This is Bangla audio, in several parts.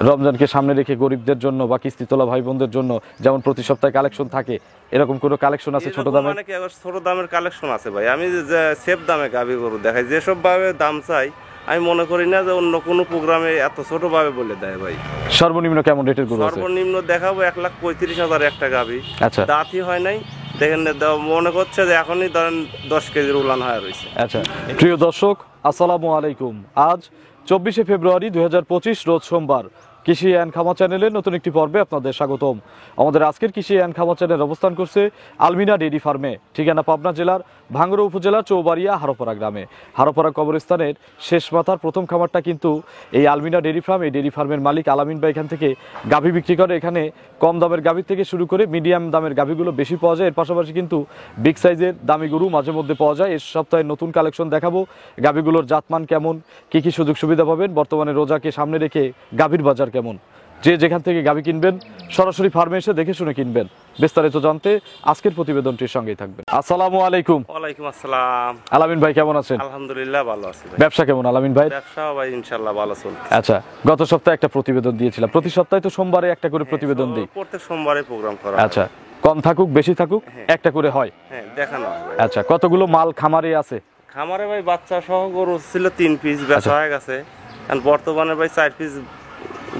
রমজানকে সামনে রেখে গরিবদের জন্য বা কিস্তি তোলা ভাই বোনদের জন্য যেমন প্রতি সপ্তাহে কালেকশন থাকে, এরকম কোনো কালেকশন আছে ছোট দামের? মানে কি ছোট দামের কালেকশন আছে ভাই। আমি যে সেফ দামে গাভী গরু দেখাই, যেসব ভাবে দাম চাই আমি মনে করি না যে অন্য কোনো প্রোগ্রামে এত ছোট ভাবে বলে দেয় ভাই। সর্বনিম্ন কেমন রেটের গরু আছে? সর্বনিম্ন দেখাবো 1,35,000 একটা গাভী। আচ্ছা, দাঁতই হয় নাই, দেখেন মনে করছে যে এখনই ধরেন 10 কেজির উলান হয়ে রয়েছে। আচ্ছা প্রিয় দর্শক, আসসালামু আলাইকুম। আজ 24শে ফেব্রুয়ারি 2025 রোজ সোমবার। কৃষি অ্যান্ড খামা চ্যানেলের নতুন একটি পর্বে আপনাদের স্বাগতম। আমাদের আজকের কৃষি অ্যান্ড খামা চ্যানেল অবস্থান করছে আলমিনা ডেইরি ফার্মে, ঠিকানা পাবনা জেলার ভাঙ্গুড়া উপজেলার চৌবাড়িয়া হারোপাড়া গ্রামে। হারোপাড়া কবরস্থানের শেষ মাথার প্রথম খামারটা কিন্তু এই আলমিনা ডেইরি ফার্ম। এই ডেইরি ফার্মের মালিক আলামিন ভাই এখান থেকে গাভী বিক্রি করে। এখানে কম দামের গাভী থেকে শুরু করে মিডিয়াম দামের গাভীগুলো বেশি পাওয়া যায়। এর পাশাপাশি কিন্তু বিগ সাইজের দামি গরু মাঝে মধ্যে পাওয়া যায়। এই সপ্তাহে নতুন কালেকশন দেখাবো। গাভীগুলোর জাতমান কেমন, কি কি সুযোগ সুবিধা পাবেন, বর্তমানে রোজাকে সামনে রেখে গাভীর বাজার কেমন, যে যেখান থেকে গাভী কিনবেন সরাসরি ফার্মে এসে দেখে শুনে কিনবেন। বিস্তারিত জানতে আজকের প্রতিবেদনটির সঙ্গেই থাকবেন। আসসালামু আলাইকুম। ওয়ালাইকুম আসসালাম। আলামিন ভাই কেমন আছেন? আলহামদুলিল্লাহ ভালো আছি ভাই। ব্যবসা কেমন আলামিন ভাই? ব্যবসা ভাই ইনশাআল্লাহ ভালো চলছে। আচ্ছা, গত সপ্তাহে একটা প্রতিবেদন দিয়েছিলাম। প্রতি সপ্তাহে তো সোমবারে একটা করে প্রতিবেদন দিই। প্রত্যেক সোমবারে প্রোগ্রাম করা। আচ্ছা, কম থাকুক বেশি থাকুক একটা করে হয়। হ্যাঁ দেখানো। আচ্ছা, কতগুলো মাল খামারে আছে? খামারে ভাই বাচ্চা সহ গরু ছিল 3 পিস, বেচা হয়ে গেছে। এখন বর্তমানে ভাই 4 পিস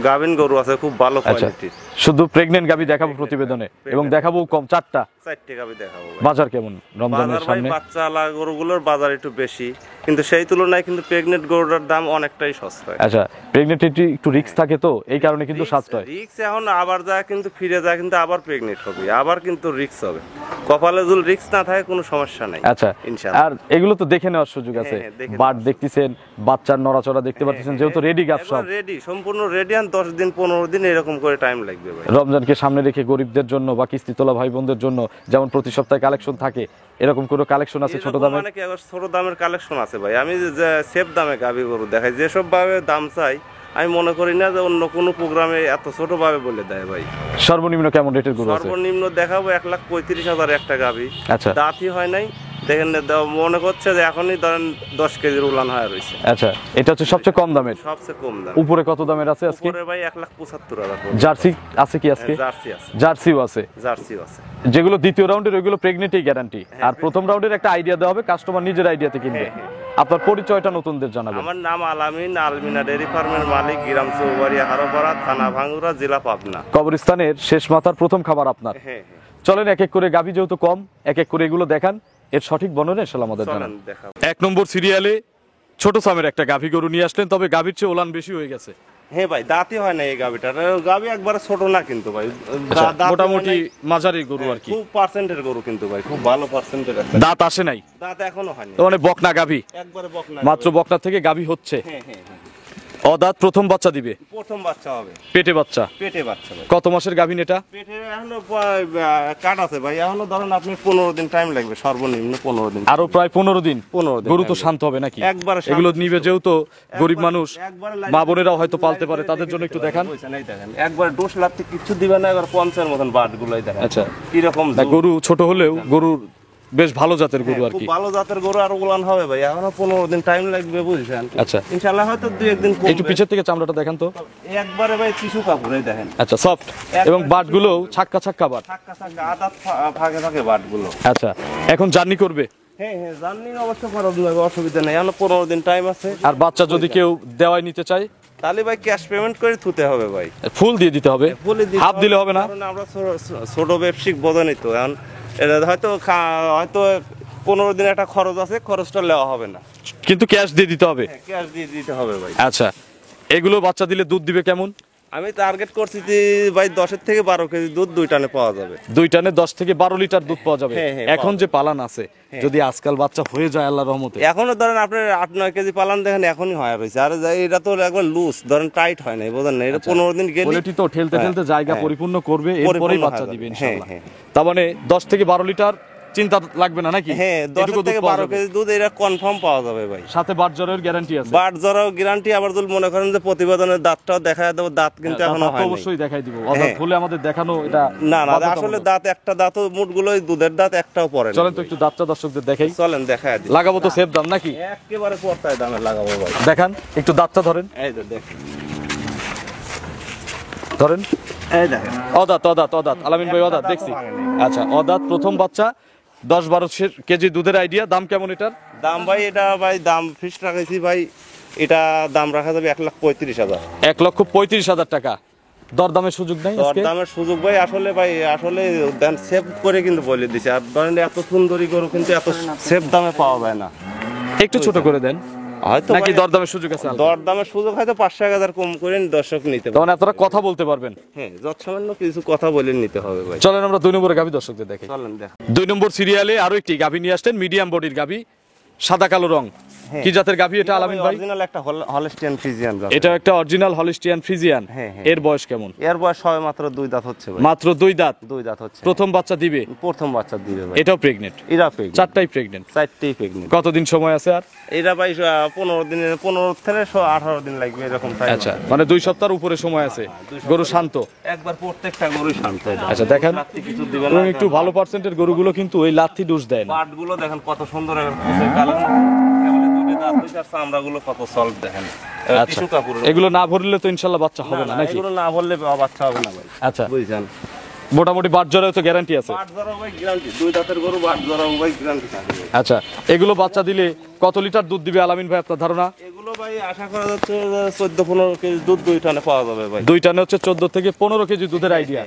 গাভিন গরু আছে, খুব ভালো কোয়ালিটির। শুধু প্রেগন্যান্ট গাভী দেখাবো প্রতিবেদনে, এবং দেখাবো কম 4টে গাভী দেখাবো। বাজার কেমন রমজানের সামনে? বাচ্চা আলা গরুগুলোর বাজার একটু বেশি, কিন্তু সেই তুলনায় কিন্তু প্রেগন্যান্ট গরুটার দাম অনেকটাই সস্তা। আচ্ছা, প্রেগন্যান্ট একটু রিস্ক থাকে, তো এই কারণে কিন্তু সস্তা হয়। রিস্ক এখন আবার যায় কিন্তু ফিরে যায়, কিন্তু আবার প্রেগন্যান্ট হবে, আবার কিন্তু রিস্ক হবে। কপালে যদি রিস্ক না থাকে কোনো সমস্যা নাই। আচ্ছা, আর এগুলো তো দেখে নেওয়ার সুযোগ আছে। বাট দেখতেছেন, বাচ্চার নড়াচড়া দেখতে পাচ্ছেন, যেহেতু রেডি গাছ সব রেডি, সম্পূর্ণ রেডি। আর 10 দিন 15 দিন এরকম করে টাইম লাগবে ভাই। রমজানকে সামনে রেখে গরিবদের জন্য বা কিস্তি তোলা ভাই বোনদের জন্য যেমন প্রতি সপ্তাহে কালেকশন থাকে, এরকম কোনো কালেকশন আছে ছোট দামের? মানে কি ছোট দামের কালেকশন আছে ভাই। আমি যে সেফ দামে গাভী গরু দেখাই, যেসব ভাবে দাম চাই আমি মনে করি না যে অন্য কোনো প্রোগ্রামে এত ছোট ভাবে বলে দেয় ভাই। সর্বনিম্ন কেমন রেটের গরু আছে? সর্বনিম্ন দেখাবো 1,35,000 একটা গাভী। আচ্ছা, দাঁতই হয় নাই, দেখেন মনে করছে যে এখনই ধরেন 10 কেজির উলান হয়ে রয়েছে। আচ্ছা, এটা হচ্ছে সবচেয়ে কম দামের। সবচেয়ে কম দাম। উপরে কত দামের আছে আজকে? উপরে ভাই 1,75,000। জার্সি আছে কি আজকে? জার্সি আছে। জার্সিও আছে। জার্সিও আছে। যেগুলো দ্বিতীয় রাউন্ডের ওইগুলো প্রেগনেন্টই গ্যারান্টি। আর প্রথম রাউন্ডের একটা আইডিয়া দেওয়া হবে, কাস্টমার নিজের আইডিয়াতে কিনবে। আপনার পরিচয়টা নতুনদের জানাবেন। আমার নাম আলামিন, আলমিনা ডেইরি ফার্মের মালিক, গ্রাম চৌবাড়িয়া হারোপাড়া, থানা ভাঙ্গুড়া, জেলা পাবনা। কবরস্থানের শেষ মাথার প্রথম খাবার আপনার। চলেন এক এক করে গাভী যেহেতু কম, এক এক করে এগুলো দেখান, এর সঠিক বর্ণনা ইনশাআল্লাহ আমাদের জানান। 1 নম্বর সিরিয়ালে ছোট সামের একটা গাভী গরু নিয়ে আসলেন, তবে গাভীর চেয়ে ওলান বেশি হয়ে গেছে। হ্যাঁ ভাই, দাঁতই হয় না এই গাভীটার। গাভী একবারে ছোট না কিন্তু ভাই, মোটামুটি মাঝারি গরু আর কি। খুব পার্সেন্টের গরু কিন্তু ভাই, খুব ভালো পার্সেন্টের। দাঁত আসে নাই? দাঁত এখনো হয়নি। মানে বকনা গাভী, একবারে বকনা, মাত্র বকনা থেকে গাভী হচ্ছে। হ্যাঁ হ্যাঁ। অদাঁত প্রথম বাচ্চা দিবে? প্রথম বাচ্চা হবে। পেটে বাচ্চা? পেটে বাচ্চা। কত মাসের গাভী এটা? পেটে এখনো কাট আছে ভাই, এখনো ধরেন আপনি 15 দিন টাইম লাগবে, সর্বনিম্ন 15 দিন। আরো প্রায় 15 দিন। 15 দিন গরু তো শান্ত হবে নাকি? একবারে এগুলো নিবে, যেহেতু গরিব মানুষ, মা বোনেরাও হয়তো পালতে পারে, তাদের জন্য একটু দেখান। একবার ডোজ লাগতে কিছু দিবে না, একবার পঞ্চের মতন বাট গুলাই দেখেন। আচ্ছা, কিরকম গরু ছোট হলেও গরুর বেশ ভালো জাতের গরু আর কি। ভালো জাতের গরু আর উলান হবে ভাই, এখনো 15 দিন টাইম লাগবে বুঝছেন। আচ্ছা, ইনশাআল্লাহ হয়তো 2-1 দিন কমবে। একটু পিছের থেকে চামড়াটা দেখান তো। একবারে ভাই টিস্যু কাপড়, এই দেখেন। আচ্ছা, সফট, এবং বাটগুলো ছাক্কা ছাক্কা বাট, ছাক্কা ছাক্কা আদাত ফাঁকে ফাঁকে বাটগুলো। আচ্ছা, এখন জার্নি করবে? হ্যাঁ হ্যাঁ, জার্নি অবশ্য করার অসুবিধা নেই, এখনো 15 দিন টাইম আছে। আর বাচ্চা যদি কেউ দেওয়ায় নিতে চায় তাহলে ভাই ক্যাশ পেমেন্ট করে থুতে হবে ভাই। ফুল দিয়ে দিতে হবে? হাফ দিলে হবে না? কারণ আমরা ছোট ব্যবসায়িক বোঝানি তো, এখন এটা হয়তো 15 দিন একটা খরচ আছে, খরচটা নেওয়া হবে না, কিন্তু ক্যাশ দিয়ে দিতে হবে। ক্যাশ দিয়ে দিতে হবে ভাই। আচ্ছা, এগুলো বাচ্চা দিলে দুধ দিবে কেমন? আমি টার্গেট করছি যে ভাই 10 থেকে 12 কেজি দুধ 2 টানে পাওয়া যাবে। 2 টানে 10 থেকে 12 লিটার দুধ পাওয়া যাবে। হ্যাঁ, এখন যে পালান আছে, যদি আজকাল বাচ্চা হয়ে যায় আল্লাহর রহমতে, এখনো ধরেন আপনার 8-9 কেজি পালান দেখেন, এখনই হয়ে রয়েছে। আর এটা তো একবার লুজ, ধরেন টাইট হয় না, বোঝেন না। এটা 15 দিন গেলে কোয়ালিটি তো ঠেলতে ঠেলতে জায়গা পরিপূর্ণ করবে, এরপরেই বাচ্চা দিবে ইনশাআল্লাহ। তার মানে 10 থেকে 12 লিটার চিন্তা লাগবে না নাকি? হ্যাঁ, 10 থেকে 12 কেজি দুধ এটা কনফার্ম পাওয়া যাবে ভাই। সাথে বাট জরার গ্যারান্টি আছে? বাট জরাও গ্যারান্টি। আবার যদি মনে করেন যে প্রতিবেদনের দাঁতটাও দেখায় দেব, দাঁত কিন্তু এখনো হয়নি। অবশ্যই দেখাই দিব, অদাঁত হলে আমাদের দেখানো এটা না না, আসলে দাঁত একটা দাঁতও মুটগুলোই দুধের দাঁত একটাও পড়ে না। চলেন তো একটু দাঁতটা দর্শকদের দেখাই। চলেন দেখায় দিই। লাগাবো তো সেফ দাম নাকি? একেবারে পর্তায় দামে লাগাবো ভাই। দেখান, একটু দাঁতটা ধরেন। এই তো দেখেন, ধরেন। এই দেখেন অদাত অদাত অদাত আলামিন ভাই অদাত দেখছি। আচ্ছা অদাত প্রথম বাচ্চা 10-12 কেজি দুধের আইডিয়া। দাম কেমন এটার? দাম ভাই এটা ভাই দাম ফিক্স রাখাইছি ভাই, এটা দাম রাখা যাবে 1,35,000। 1,35,000 টাকা। দরদামের সুযোগ নাই আজকে? দরদামের সুযোগ ভাই আসলে দেন সেভ করে কিন্তু বলে দিছে। আর ধরেন এত সুন্দরী গরু কিন্তু এত সেভ দামে পাওয়া যায় না। একটু ছোট করে দেন, হয়তো নাকি ভাই দরদামের সুযোগ আছে? দরদামের সুযোগ হয়তো 500-1000 কম করে দর্শক নিতে পারে। তখন আপনারা কথা বলতে পারবেন। হ্যাঁ, যৎসামান্য কিছু কথা বলে নিতে হবে ভাই। চলেন আমরা 2 নম্বরে গাভী দর্শকদের দেখি। চলেন দেখ। 2 নম্বর সিরিয়ালে আরো একটি গাভী নিয়ে আসছেন, মিডিয়াম বডির গাভী, সাদা কালো রং। কি জাতের গাভী এটা আলামিন ভাই? অরিজিনাল একটা হলস্টিয়ান ফ্রিজিয়ান জাত। এটা একটা অরিজিনাল হলিস্টিয়ান ফ্রিজিয়ান। হ্যাঁ, হ্যাঁ। এর বয়স কেমন? এর বয়স সবে মাত্র 2 দাঁত হচ্ছে ভাই। মাত্র 2 দাঁত। 2 দাঁত হচ্ছে। প্রথম বাচ্চা দিবে? প্রথম বাচ্চা দিবে ভাই। এটাও প্রেগনেন্ট? এরা প্রেগনেন্ট। চারটাই প্রেগনেন্ট। চারটেই প্রেগনেন্ট। কতদিন সময় আছে আর? এরা ভাই 15 থেকে 18 দিন লাগবে এরকম টাইম। আচ্ছা, মানে 2 সপ্তাহের উপরে সময় আছে। গরু শান্ত? একবার প্রত্যেকটা গরুই শান্ত। আচ্ছা দেখেন, লাত্তি কিছু দিবে এবং না। একটু ভালো পার্সেন্টের গরুগুলো কিন্তু ওই লাথি ডুস দেয় না। পাটগুলো দেখেন কত সুন্দর একবার কালার। কেবল দুটো দাঁত হইছে আর চামড়াগুলো কত সল্ট দেখেন। আচ্ছা, টিস্যু কাপড়। এগুলো না ভরলে তো ইনশাল্লাহ বাচ্চা হবে না নাকি? এগুলো না বললে বাচ্চা হবে না ভাই। আচ্ছা, বুঝছেন। মোটামুটি বাট জরাও তো গ্যারান্টি আছে? বাট জরাও ভাই গ্যারান্টি। 2 দাঁতের গরু বাট জরাও ভাই গ্যারান্টি থাকে। আচ্ছা, এগুলো বাচ্চা দিলে কত লিটার দুধ দিবে আলামিন ভাই আপনার ধারণা? এগুলো ভাই আশা করা যাচ্ছে 14-15 কেজি দুধ 2 টানে পাওয়া যাবে ভাই। 2 টানে হচ্ছে 14 থেকে 15 কেজি দুধের আইডিয়া।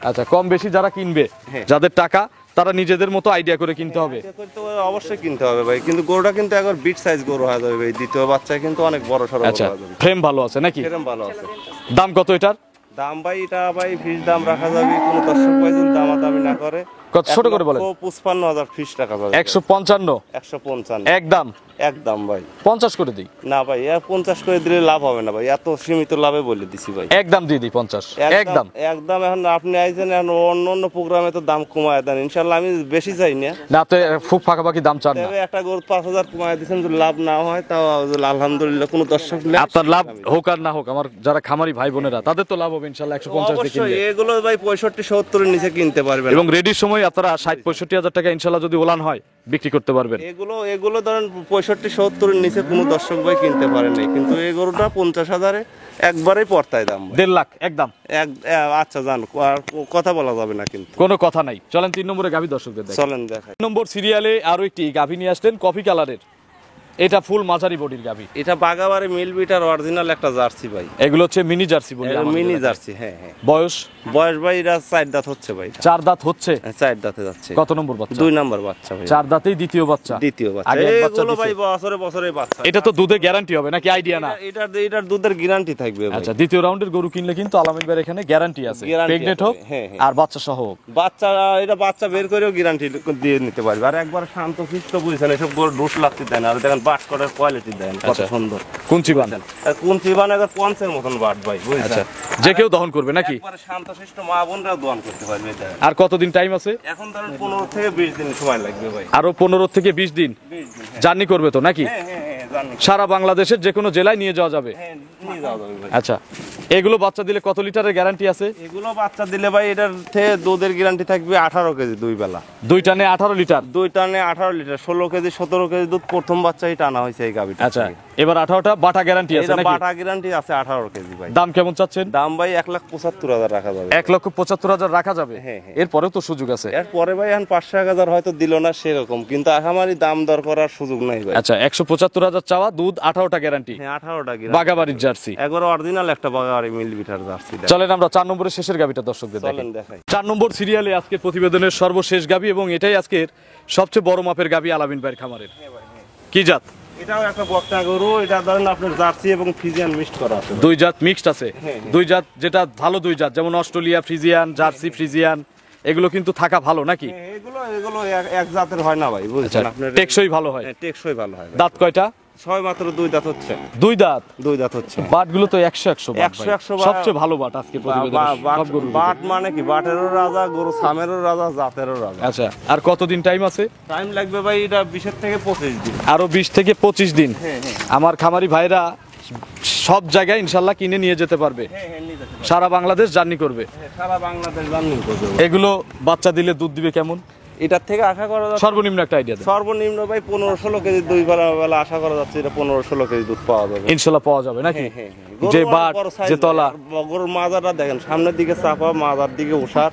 আচ্ছা, কম বেশি যারা কিনবে, যাদের টাকা, তারা নিজেদের মতো আইডিয়া করে কিনতে হবে। এটা করতে হবে, অবশ্যই কিনতে হবে ভাই। কিন্তু গরুটা কিন্তু একবার বিগ সাইজ গরু হয়ে যাবে ভাই। দ্বিতীয় বাচ্চায় কিন্তু অনেক বড় সড়ো গরু আচ্ছা, হয়ে যাবে। ফ্রেম ভালো আছে নাকি? সেরকম ভালো আছে। দাম কত এটার? দাম ভাই এটা ভাই ফিস দাম রাখা যাবে কোনো দর্শক ভাই যদি দামাদামি না করে। কত ছোট করে বলেন? 1,55,000 ফিস টাকা যাবে। 155? 155 একদম? একদম ভাই। 50 করে দিই? না ভাই, 50 করে দিলে লাভ হবে না ভাই। এত সীমিত লাভে বলে দিছি ভাই। একদম দিয়ে দিই 50। একদম একদম। এখন আপনি আইছেন, এখন অন্য প্রোগ্রামে তো দাম কমায় দেন। ইনশাআল্লাহ আমি বেশি চাই না। না, আপনি খুব ফাঁকাফাঁকি দাম চান না। তবে একটা গরু 5,000 কমায় দিচ্ছেন, যদি লাভ না হয় তাও আলহামদুলিল্লাহ। কোনো দর্শক নেই। আপনার লাভ হোক আর না হোক, আমার যারা খামারি ভাই বোনেরা তাদের তো লাভ হবে ইনশাআল্লাহ 150 দিয়ে অবশ্যই কিনলে। এগুলো ভাই 65-70 এর নিচে কিনতে পারবেন। এবং রেডির সময় আপনারা 60-65 হাজার টাকা ইনশাআল্লাহ যদি ওলান হয় বিক্রি করতে পারবেন। এগুলো ধরেন 65-70 এর নিচে কোনো দর্শক ভাই কিনতে পারেন নাই। কিন্তু এই গরুটা 50,000-এ একবারেই পড়তায় দাম ভাই। 1.5 লাখ একদম। আচ্ছা জান, আর কথা বলা যাবে না কিন্তু। কোনো কথা নাই। চলেন 3 নম্বরে গাভী দর্শকদের দেখেন। চলেন দেখাই। 3 নম্বর সিরিয়ালে আরো একটি গাভী নিয়ে আসলেন, কফি কালারের। এটা ফুল মাঝারি বডির গাভী। এটা বাগাবাড়ি মিল বিটার অরিজিনাল একটা জার্সি ভাই। এগুলো হচ্ছে মিনি জার্সি বলি আমাদের মিনি এলাকায়। জার্সি। হ্যাঁ হ্যাঁ। বয়স? বয়স ভাই এটা 4 দাঁত হচ্ছে ভাই। 4 দাঁত হচ্ছে? 4 দাঁতে যাচ্ছে। কত নম্বর বাচ্চা? 2 নাম্বার বাচ্চা ভাই। 4 দাঁতেই দ্বিতীয় বাচ্চা? দ্বিতীয় বাচ্চা। আগে এক বাচ্চা এগুলো দিছে। ভাই বছরে বছরে বাচ্চা। এটা তো দুধে গ্যারান্টি হবে নাকি আইডিয়া না? এটার দুধের গ্যারান্টি থাকবে ভাই। আচ্ছা, দ্বিতীয় রাউন্ডের গরু কিনলে কিন্তু আলামিন ভাইয়ের এখানে গ্যারান্টি আছে, Guarantee প্রেগনেন্ট আছে, হোক হ্যাঁ, হ্যাঁ। আর বাচ্চা সহ হোক। এটা বাচ্চা বের করেও গ্যারান্টি দিয়ে নিতে পারবে। আর একবার শান্ত শিষ্ট বুঝছেন, এসব গরু ডোস লাগতে দেন। আর দেখেন বাট করার কোয়ালিটি দেন কত আচ্ছা। সুন্দর। কুঞ্চি বান? আর কোন চিবান একবার পঞ্চের মতন বাট ভাই, আচ্ছা, বুঝছেন। যে কেউ দহন করবে নাকি? একবারে শান্ত শিষ্ট মা বোনরা দোয়ান করতে পারবে এটা। আর কতদিন টাইম আছে? এখন ধরেন 15 থেকে 20 দিন সময় লাগবে ভাই। আরো 15 থেকে 20 দিন 20 দিন। জার্নি করবে তো নাকি? হ্যাঁ হ্যাঁ হ্যাঁ, জানি। সারা বাংলাদেশের যে কোনো জেলায় নিয়ে যাওয়া যাবে? হ্যাঁ, নিয়ে যাওয়া যাবে ভাই। আচ্ছা, এগুলো বাচ্চা দিলে কত লিটারের গ্যারান্টি আছে? এগুলো বাচ্চা দিলে ভাই এটার থেকে দুধের গ্যারান্টি থাকবে 18 কেজি 2 বেলা। 2 টানে 18 লিটার? 2 টানে 18 লিটার, 16 কেজি 17 কেজি দুধ প্রথম বাচ্চাই টানা হয়েছে এই গাবিটা। আচ্ছা, এবার 18টা বাটা গ্যারান্টি আছে এটা নাকি? বাটা গ্যারান্টি আছে 18 কেজি ভাই। দাম কেমন চাচ্ছেন? দাম ভাই 1,75,000 রাখা যাবে। 1,75,000 রাখা যাবে? হ্যাঁ, হ্যাঁ। এরপরেও তো সুযোগ আছে। এরপরে ভাই এখন 500,000 হয়তো দিল না সেরকম, কিন্তু আমারই দাম দর করার সুযোগ নাই ভাই। আচ্ছা, 175,000 চাওয়া, দুধ 18টা গ্যারান্টি, হ্যাঁ 18টা গ্যারান্টি। বাগাবাড়ির জার্সি। একবার অরিজিনাল একটা বাগাবাড়ি মিল বিটার জার্সি। চলেন আমরা 4 নম্বরের শেষের গাবিটা দর্শকদের দেখাই। চলেন দেখাই। 4 নম্বর সিরিয়ালে আজকের প্রতিবেদনের সর্বশেষ গাবি, এবং এটাই আজকের সবচেয়ে বড় মাপের গাবি আলামিন ভাইয়ের খামারের। কি জাত? এটাও একটা বকনা গরু। এটা ধরেন আপনার জার্সি এবং ফ্রিজিয়ান মিক্সড করা আছে। 2 জাত মিক্সড আছে? হ্যাঁ। 2 জাত, যেটা ভালো 2 জাত, যেমন অস্ট্রেলিয়া ফ্রিজিয়ান, জার্সি ফ্রিজিয়ান, এগুলো কিন্তু থাকা ভালো নাকি? এগুলো এক জাতের হয় না ভাই, আচ্ছা, বুঝছেন। আপনার টেকসই ভালো হয়? টেকসই ভালো হয়। দাঁত কয়টা? ছয় মাত্র 2 দাঁত হচ্ছে। 2 দাঁত? 2 দাঁত হচ্ছে। বাটগুলো তো 100 বাট ভাই। 100 বাট। সবচেয়ে ভালো বাট আজকে প্রতিবেদনের সব গরু। বাট মানে কি? বাটেরও রাজা, গরু সামেরও রাজা, জাতেরও রাজা। আচ্ছা, আর কতদিন টাইম আছে? টাইম লাগবে ভাই এটা 20 থেকে 25 দিন। আরো 20 থেকে 25 দিন। হ্যাঁ হ্যাঁ আমার খামারি ভাইরা সব জায়গায় ইনশাল্লাহ কিনে নিয়ে যেতে পারবে, হ্যাঁ হ্যাঁ, নিয়ে যেতে পারবে। সারা বাংলাদেশ জার্নি করবে। হ্যাঁ, সারা বাংলাদেশ জার্নি করবে। এগুলো বাচ্চা দিলে দুধ দিবে কেমন? এটার থেকে আশা করা যাচ্ছে সর্বনিম্ন একটা আইডিয়া দেন। সর্বনিম্ন ভাই 15-16 কেজি দুই বেলা আশা করা যাচ্ছে এটা 15-16 কেজি দুধ পাওয়া যাবে। ইনশাল্লাহ পাওয়া যাবে নাকি? হ্যাঁ, যে গরুর বাট বড় size যে তলা, আর গরুর মাজাটা দেখেন, সামনের দিকে চাপা, মাজার দিকে ওষার,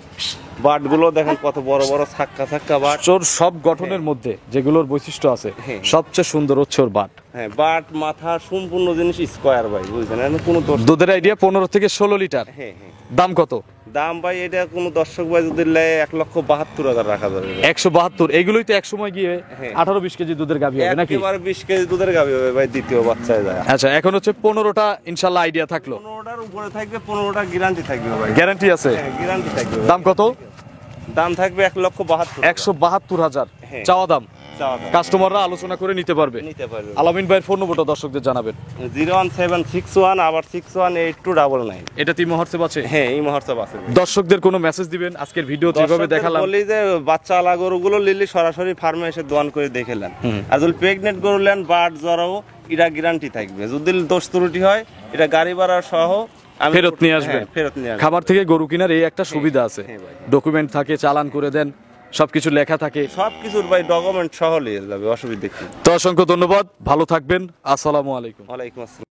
বাট গুলো দেখেন কত বড় বড় ছাক্কা বাট। ওর সব গঠনের মধ্যে যেগুলোর বৈশিষ্ট্য আছে হ্যাঁ। সবচেয়ে সুন্দর হচ্ছে ওর বাট। হ্যাঁ, বাট মাথা সম্পূর্ণ জিনিস স্কোয়ার ভাই, বুঝছেন, এখানে কোনো দোষ। দুধের আইডিয়া 15 থেকে 16 লিটার। হ্যাঁ, দাম কত? দাম ভাই এটা কোনো দর্শক ভাই যদি নেয় 1,72,000 রাখা যাবে। 172। এইগুলোই তো এক সময় গিয়ে হ্যাঁ। 18-20 কেজি দুধের গাভী হবে নাকি? একেবারে 20 কেজি দুধের গাভী হবে ভাই, দ্বিতীয় বাচ্চায় যায়। আচ্ছা, এখন হচ্ছে 15টা ইনশাল্লাহ আইডিয়া থাকলো। 15টার উপরে থাকবে, 15টা গ্যারান্টি থাকবে ভাই। গ্যারান্টি আছে? হ্যাঁ, গ্যারান্টি থাকবে। দাম কত? দাম থাকবে 1,72,000। 172,000 হ্যাঁ। চাওয়া দাম। চাওয়া দাম। কাস্টমাররা আলোচনা করে নিতে পারবে। নিতে পারবে। আলামিন ভাইয়ের ফোন নম্বরটা দর্শকদের জানাবেন। 01761 আবার 618299। এটা তিন হোয়াটসঅ্যাপ আছে? হ্যাঁ, এই মুহূর্তে আছে। দর্শকদের কোনো মেসেজ দিবেন? আজকের ভিডিও যেভাবে দর্শকদের দেখালাম, বলি যে বাচ্চা আলা গরুগুলো লিলি সরাসরি ফার্মে এসে দোয়ান করে দেখেলেন। আর যদি প্রেগনেন্ট গরু নেন, বাট জরাও, এটা গ্যারান্টি থাকবে। যদি দোষ ত্রুটি হয়, এটা গাড়ি ভাড়া সহ আমি ফেরত নিয়ে আসবেন। হ্যাঁ, ফেরত নিয়ে আসবেন। খামার থেকে গরু কেনার এই একটা সুবিধা আছে, হ্যাঁ ভাই। ডকুমেন্ট থাকে, চালান করে দেন, সবকিছু লেখা থাকে। সবকিছুর ভাই ডকুমেন্ট সহ নিয়ে যাবে, অসুবিধা কি। তো অসংখ্য ধন্যবাদ, ভালো থাকবেন, আসসালামু আলাইকুম। ওয়ালাইকুম আসসালাম।